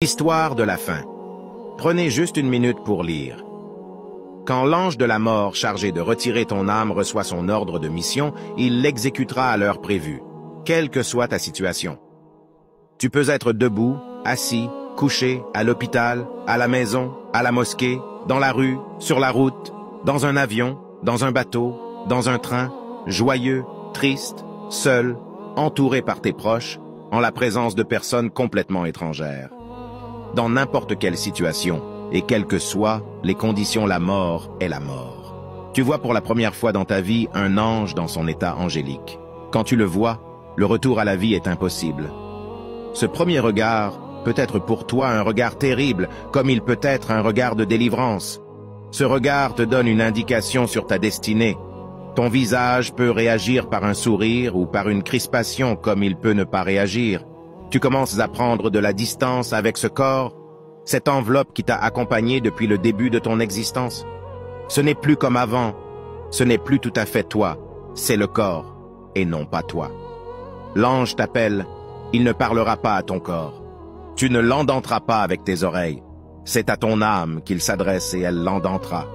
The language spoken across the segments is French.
Histoire de la fin. Prenez juste une minute pour lire. Quand l'ange de la mort chargé de retirer ton âme reçoit son ordre de mission, il l'exécutera à l'heure prévue, quelle que soit ta situation. Tu peux être debout, assis, couché, à l'hôpital, à la maison, à la mosquée, dans la rue, sur la route, dans un avion, dans un bateau, dans un train, joyeux, triste, seul, entouré par tes proches, en la présence de personnes complètement étrangères. Dans n'importe quelle situation, et quelles que soient les conditions, la mort est la mort. Tu vois pour la première fois dans ta vie un ange dans son état angélique. Quand tu le vois, le retour à la vie est impossible. Ce premier regard peut être pour toi un regard terrible, comme il peut être un regard de délivrance. Ce regard te donne une indication sur ta destinée. Ton visage peut réagir par un sourire ou par une crispation comme il peut ne pas réagir. Tu commences à prendre de la distance avec ce corps, cette enveloppe qui t'a accompagné depuis le début de ton existence. Ce n'est plus comme avant, ce n'est plus tout à fait toi, c'est le corps et non pas toi. L'ange t'appelle, il ne parlera pas à ton corps. Tu ne l'endenteras pas avec tes oreilles. C'est à ton âme qu'il s'adresse et elle l'endentera.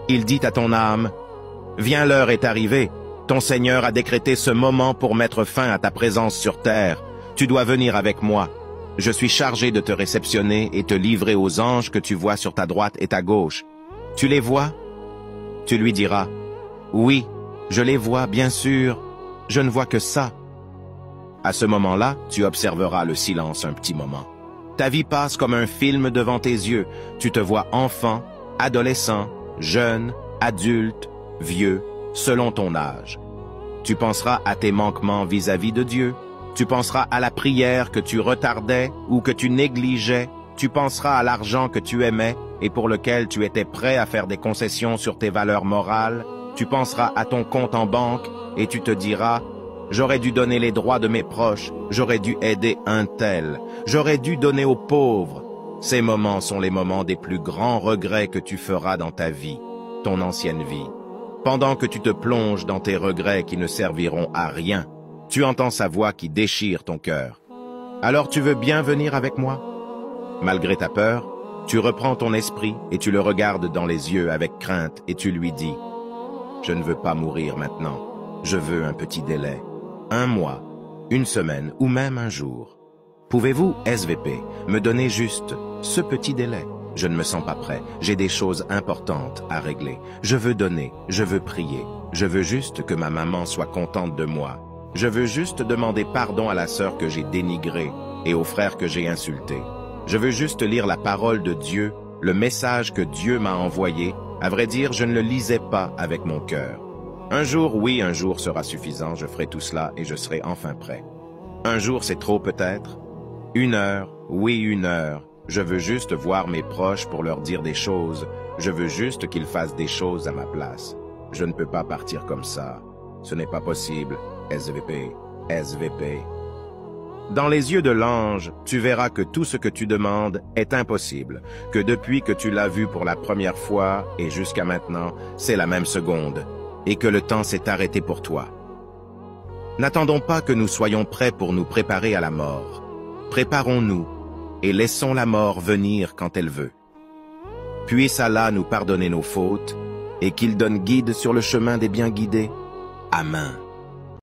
Il dit à ton âme, « Viens, l'heure est arrivée. Ton Seigneur a décrété ce moment pour mettre fin à ta présence sur terre. Tu dois venir avec moi. Je suis chargé de te réceptionner et te livrer aux anges que tu vois sur ta droite et ta gauche. Tu les vois ?» Tu lui diras, « Oui, je les vois, bien sûr. Je ne vois que ça. » À ce moment-là, tu observeras le silence un petit moment. Ta vie passe comme un film devant tes yeux. Tu te vois enfant, adolescent, jeune, adulte, vieux, selon ton âge. Tu penseras à tes manquements vis-à-vis de Dieu. Tu penseras à la prière que tu retardais ou que tu négligeais. Tu penseras à l'argent que tu aimais et pour lequel tu étais prêt à faire des concessions sur tes valeurs morales. Tu penseras à ton compte en banque et tu te diras « J'aurais dû donner les droits de mes proches, j'aurais dû aider un tel, j'aurais dû donner aux pauvres. » Ces moments sont les moments des plus grands regrets que tu feras dans ta vie, ton ancienne vie. Pendant que tu te plonges dans tes regrets qui ne serviront à rien, tu entends sa voix qui déchire ton cœur. Alors tu veux bien venir avec moi? Malgré ta peur, tu reprends ton esprit et tu le regardes dans les yeux avec crainte et tu lui dis « Je ne veux pas mourir maintenant, je veux un petit délai. 1 mois, 1 semaine ou même un jour. Pouvez-vous, SVP, me donner juste ce petit délai? Je ne me sens pas prêt, j'ai des choses importantes à régler. Je veux donner, je veux prier. Je veux juste que ma maman soit contente de moi. Je veux juste demander pardon à la sœur que j'ai dénigrée et au frère que j'ai insulté. Je veux juste lire la parole de Dieu, le message que Dieu m'a envoyé. À vrai dire, je ne le lisais pas avec mon cœur. Un jour, oui, un jour sera suffisant, je ferai tout cela et je serai enfin prêt. Un jour, c'est trop peut-être. 1 heure, oui, 1 heure. Je veux juste voir mes proches pour leur dire des choses. Je veux juste qu'ils fassent des choses à ma place. Je ne peux pas partir comme ça. Ce n'est pas possible. SVP, SVP. Dans les yeux de l'ange, tu verras que tout ce que tu demandes est impossible, que depuis que tu l'as vu pour la première fois et jusqu'à maintenant, c'est la même seconde, et que le temps s'est arrêté pour toi. N'attendons pas que nous soyons prêts pour nous préparer à la mort. Préparons-nous et laissons la mort venir quand elle veut. Puisse Allah nous pardonner nos fautes et qu'il donne guide sur le chemin des bien guidés. Amen.